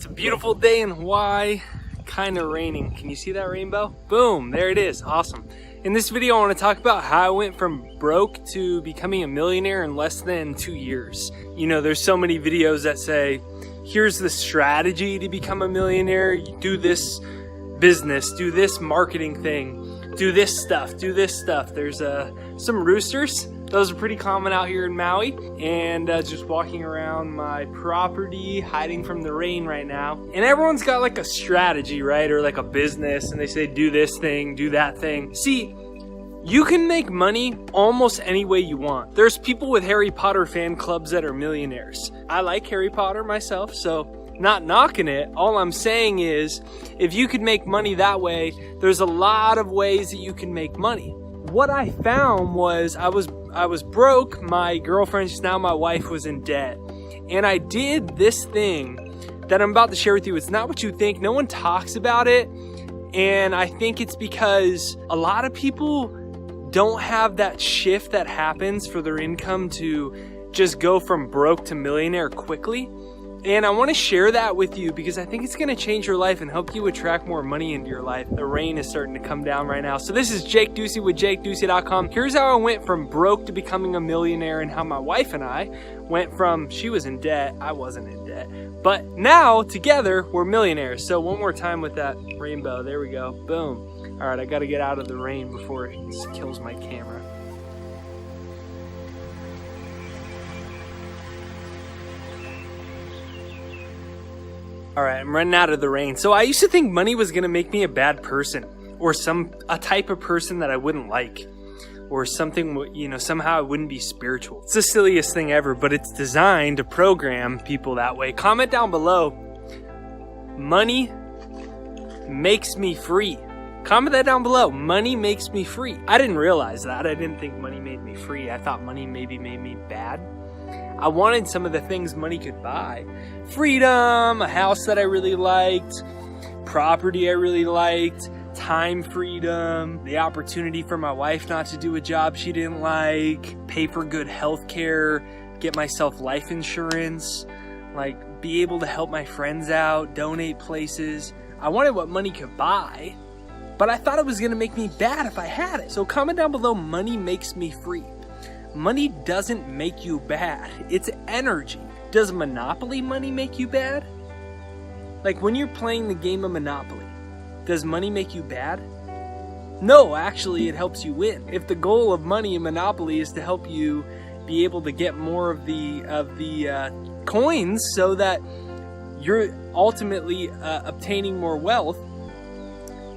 It's a beautiful day in Hawaii, kind of raining. Can you see that rainbow? Boom, there it is, awesome. In this video, I want to talk about how I went from broke to becoming a millionaire in less than 2 years. You know, there's so many videos that say, here's the strategy to become a millionaire. You do this business, do this marketing thing, do this stuff, do this stuff. There's some roosters. Those are pretty common out here in Maui, and just walking around my property, hiding from the rain right now. And everyone's got like a strategy, right? Or like a business, and they say, do this thing, do that thing. See, you can make money almost any way you want. There's people with Harry Potter fan clubs that are millionaires. I like Harry Potter myself, so not knocking it. All I'm saying is, if you could make money that way, there's a lot of ways that you can make money. What I found was I was broke. My girlfriend, she's now my wife, was in debt. And I did this thing that I'm about to share with you. It's not what you think. No one talks about it. And I think it's because a lot of people don't have that shift that happens for their income to just go from broke to millionaire quickly. And I want to share that with you because I think it's going to change your life and help you attract more money into your life. The rain is starting to come down right now. So this is Jake Ducey with JakeDucey.com. Here's how I went from broke to becoming a millionaire and how my wife and I went from, she was in debt, I wasn't in debt. But now together we're millionaires. So one more time with that rainbow. There we go. Boom. All right, I got to get out of the rain before it kills my camera. All right, I'm running out of the rain. So I used to think money was gonna make me a bad person, or a type of person that I wouldn't like, or something, you know, somehow I wouldn't be spiritual. It's the silliest thing ever, but it's designed to program people that way. Comment down below, money makes me free. Comment that down below, money makes me free. I didn't realize that. I didn't think money made me free. I thought money maybe made me bad. I wanted some of the things money could buy. Freedom, a house that I really liked, property I really liked, time freedom, the opportunity for my wife not to do a job she didn't like, pay for good health care, get myself life insurance, like be able to help my friends out, donate places. I wanted what money could buy, but I thought it was gonna make me bad if I had it. So comment down below, money makes me free. Money doesn't make you bad. It's energy. Does Monopoly money make you bad? Like when you're playing the game of Monopoly, does money make you bad? No, actually it helps you win. If the goal of money in Monopoly is to help you be able to get more of the coins so that you're ultimately obtaining more wealth,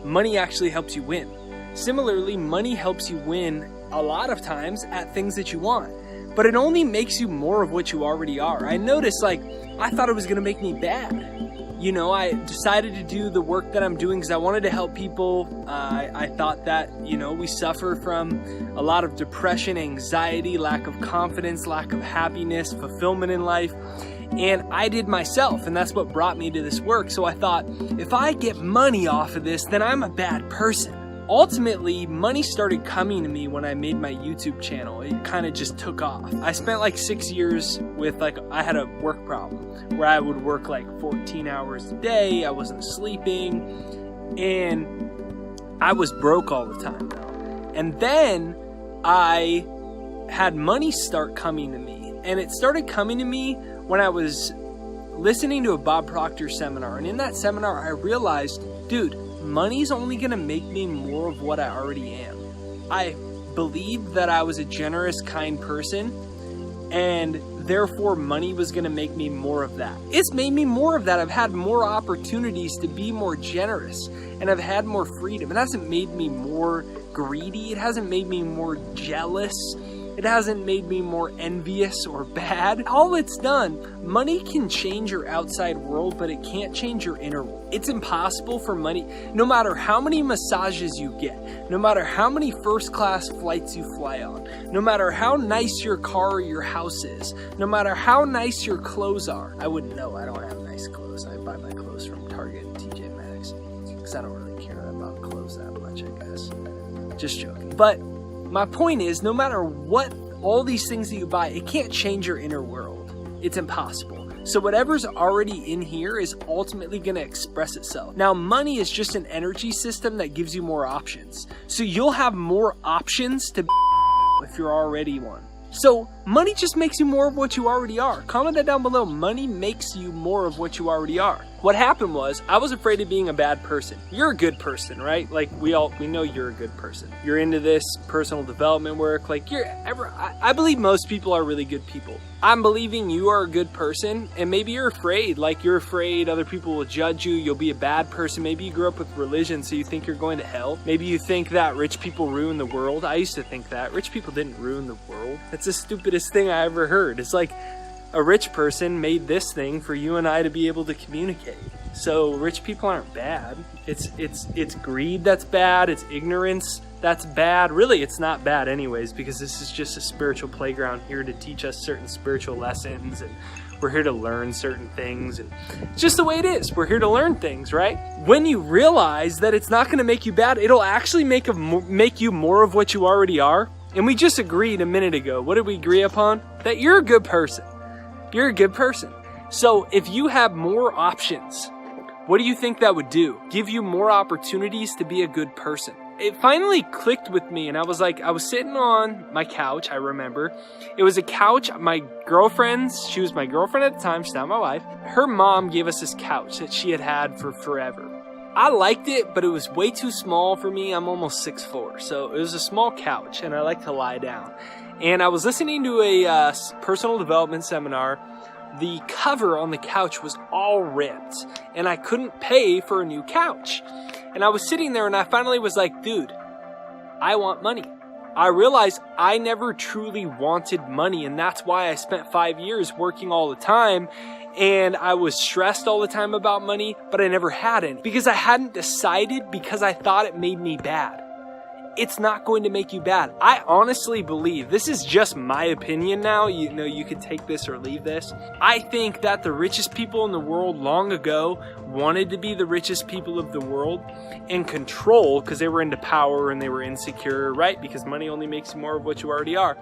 money actually helps you win. Similarly, money helps you win a lot of times at things that you want, but it only makes you more of what you already are. I noticed, like, I thought it was gonna make me bad. You know, I decided to do the work that I'm doing because I wanted to help people. I thought that, you know, we suffer from a lot of depression, anxiety, lack of confidence, lack of happiness, fulfillment in life. And I did myself, and that's what brought me to this work. So I thought, if I get money off of this, then I'm a bad person. Ultimately, money started coming to me when I made my YouTube channel. It kind of just took off. I spent like 6 years with I had a work problem where I would work like 14 hours a day. I wasn't sleeping, and I was broke all the time though. And then I had money start coming to me, and it started coming to me when I was listening to a Bob Proctor seminar. And in that seminar, I realized, dude, money's only gonna make me more of what I already am. I believed that I was a generous, kind person, and therefore money was gonna make me more of that. It's made me more of that. I've had more opportunities to be more generous, and I've had more freedom. It hasn't made me more greedy. It hasn't made me more jealous. It hasn't made me more envious or bad. All it's done, money can change your outside world, but it can't change your inner world. It's impossible for money, no matter how many massages you get, no matter how many first-class flights you fly on, no matter how nice your car or your house is, no matter how nice your clothes are. I wouldn't know, I don't have nice clothes. I buy my clothes from Target and TJ Maxx, because I don't really care about clothes that much, I guess. Just joking. But my point is, no matter what, all these things that you buy, it can't change your inner world. It's impossible. So whatever's already in here is ultimately going to express itself. Now, money is just an energy system that gives you more options. So you'll have more options to if you're already one. So money just makes you more of what you already are. Comment that down below. Money makes you more of what you already are. What happened was, I was afraid of being a bad person. You're a good person, right? Like we know you're a good person. You're into this personal development work. Like I believe most people are really good people. I'm believing you are a good person, and maybe you're afraid. Like you're afraid other people will judge you. You'll be a bad person. Maybe you grew up with religion, so you think you're going to hell. Maybe you think that rich people ruin the world. I used to think that. Rich people didn't ruin the world. That's the stupidest thing I ever heard. It's like, a rich person made this thing for you and I to be able to communicate. So rich people aren't bad. It's greed that's bad. It's ignorance that's bad. Really, it's not bad anyways, because this is just a spiritual playground here to teach us certain spiritual lessons, and we're here to learn certain things, and it's just the way it is. We're here to learn things, right? When you realize that it's not going to make you bad, it'll actually make you more of what you already are. And we just agreed a minute ago. What did we agree upon? That you're a good person. You're a good person. So if you have more options, what do you think that would do? Give you more opportunities to be a good person. It finally clicked with me, and I was sitting on my couch, I remember. It was a couch, my girlfriend's, she was my girlfriend at the time, she's not my wife. Her mom gave us this couch that she had had for forever. I liked it, but it was way too small for me. I'm almost 6'4", so it was a small couch, and I like to lie down. And I was listening to a personal development seminar. The cover on the couch was all ripped, and I couldn't pay for a new couch. And I was sitting there, and I finally was like, dude, I want money. I realized I never truly wanted money, and that's why I spent 5 years working all the time, and I was stressed all the time about money, but I never had any. Because I hadn't decided, because I thought it made me bad. It's not going to make you bad. I honestly believe, this is just my opinion now, you could take this or leave this. I think that the richest people in the world long ago wanted to be the richest people of the world and control, because they were into power and they were insecure, right? Because money only makes you more of what you already are.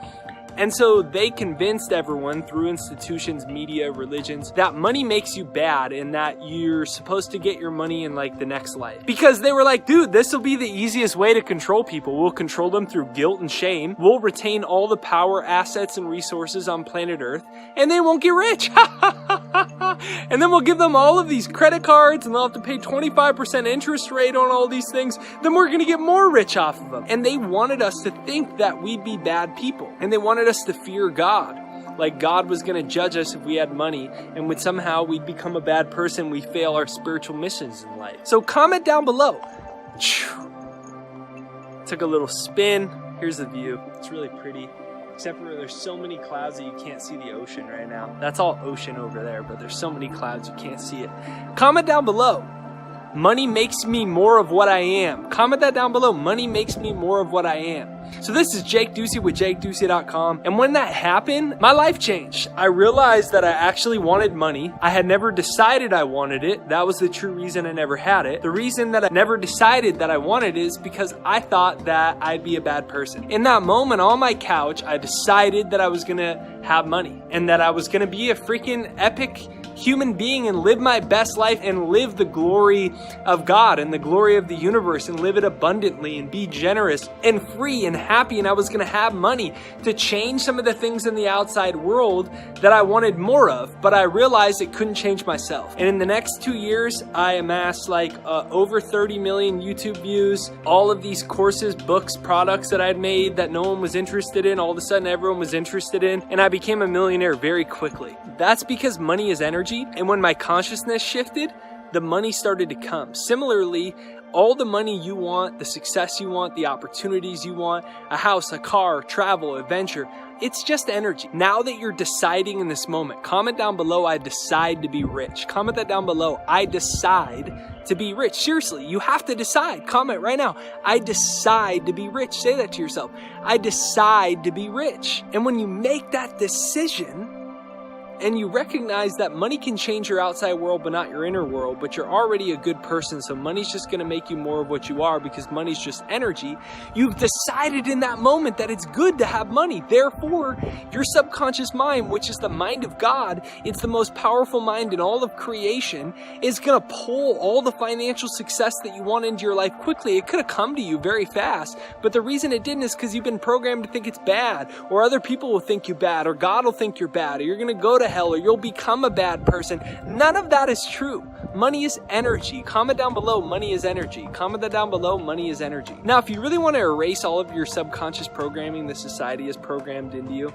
And so they convinced everyone through institutions, media, religions, that money makes you bad and that you're supposed to get your money in like the next life. Because they were like, dude, this will be the easiest way to control people. We'll control them through guilt and shame. We'll retain all the power, assets, and resources on planet Earth, and they won't get rich. And then we'll give them all of these credit cards, and they'll have to pay 25% interest rate on all these things. Then we're going to get more rich off of them. And they wanted us to think that we'd be bad people. And they wanted us to fear God. Like God was going to judge us if we had money, and would somehow we'd become a bad person, we fail our spiritual missions in life. So comment down below. Took a little spin. Here's the view. It's really pretty. Except for there's so many clouds that you can't see the ocean right now. That's all ocean over there, but there's so many clouds you can't see it. Comment down below. Money makes me more of what I am. Comment that down below. Money makes me more of what I am. So this is Jake Ducey with JakeDucey.com. And when that happened, my life changed. I realized that I actually wanted money. I had never decided I wanted it. That was the true reason I never had it. The reason that I never decided that I wanted it is because I thought that I'd be a bad person. In that moment on my couch, I decided that I was gonna have money and that I was gonna be a freaking epic human being and live my best life and live the glory of God and the glory of the universe and live it abundantly and be generous and free and happy. And I was going to have money to change some of the things in the outside world that I wanted more of, but I realized it couldn't change myself. And in the next 2 years, I amassed like over 30 million YouTube views, all of these courses, books, products that I'd made that no one was interested in, all of a sudden everyone was interested in, and I became a millionaire very quickly. That's because money is energy. And when my consciousness shifted, the money started to come. Similarly, all the money you want, the success you want, the opportunities you want, a house, a car, travel, adventure, it's just energy. Now that you're deciding in this moment, comment down below, I decide to be rich. Comment that down below, I decide to be rich. Seriously, you have to decide. Comment right now, I decide to be rich. Say that to yourself. I decide to be rich. And when you make that decision, and you recognize that money can change your outside world but not your inner world, but you're already a good person, so money's just going to make you more of what you are because money's just energy. You've decided in that moment that it's good to have money. Therefore, your subconscious mind, which is the mind of God, it's the most powerful mind in all of creation, is going to pull all the financial success that you want into your life quickly. It could have come to you very fast, but the reason it didn't is because you've been programmed to think it's bad, or other people will think you bad, or God will think you're bad, or you're going to go to hell, or you'll become a bad person. None of that is true. Money is energy. Comment down below, money is energy. Comment that down below, money is energy. Now, if you really want to erase all of your subconscious programming that society has programmed into you,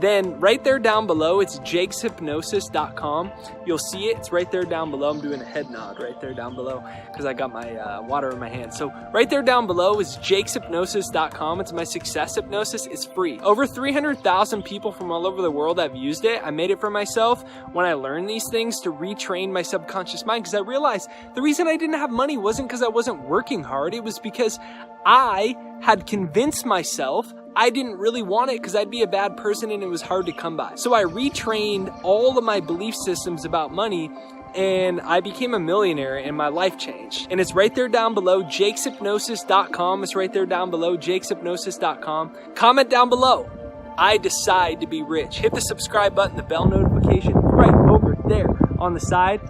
then right there down below, it's jakeshypnosis.com. You'll see it. It's right there down below. I'm doing a head nod right there down below because I got my water in my hand. So right there down below is jakeshypnosis.com. It's my success hypnosis. It's free. Over 300,000 people from all over the world have used it. I made it for myself when I learned these things to retrain my subconscious mind, because I realized the reason I didn't have money wasn't because I wasn't working hard. It was because I had convinced myself I didn't really want it because I'd be a bad person and it was hard to come by. So I retrained all of my belief systems about money, and I became a millionaire and my life changed. And it's right there down below, jakeshypnosis.com. It's right there down below, jakeshypnosis.com. Comment down below, I decide to be rich. Hit the subscribe button, the bell notification right over there on the side.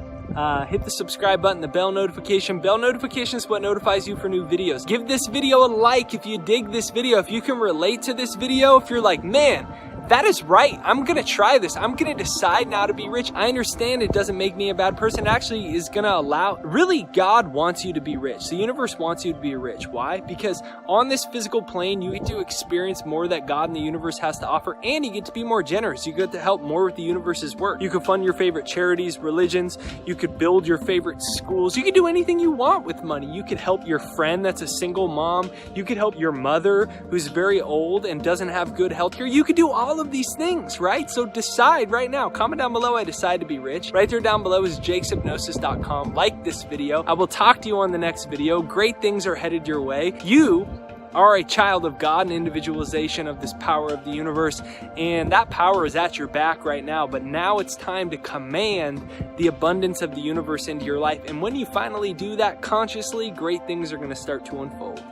Hit the subscribe button, the bell notification. Bell notification is what notifies you for new videos. Give this video a like if you dig this video. If you can relate to this video, if you're like, man, that is right, I'm gonna try this. I'm gonna decide now to be rich. I understand it doesn't make me a bad person. It actually is gonna allow, really, God wants you to be rich. The universe wants you to be rich. Why? Because on this physical plane, you get to experience more that God and the universe has to offer, and you get to be more generous. You get to help more with the universe's work. You could fund your favorite charities, religions. You could build your favorite schools. You could do anything you want with money. You could help your friend that's a single mom. You could help your mother who's very old and doesn't have good health care. You could do all of these things, right? So decide right now. Comment down below, I decide to be rich. Right there down below is jakeshypnosis.com. Like this video. I will talk to you on the next video. Great things are headed your way. You are a child of God, an individualization of this power of the universe, and that power is at your back right now, but now it's time to command the abundance of the universe into your life. And when you finally do that consciously, great things are going to start to unfold.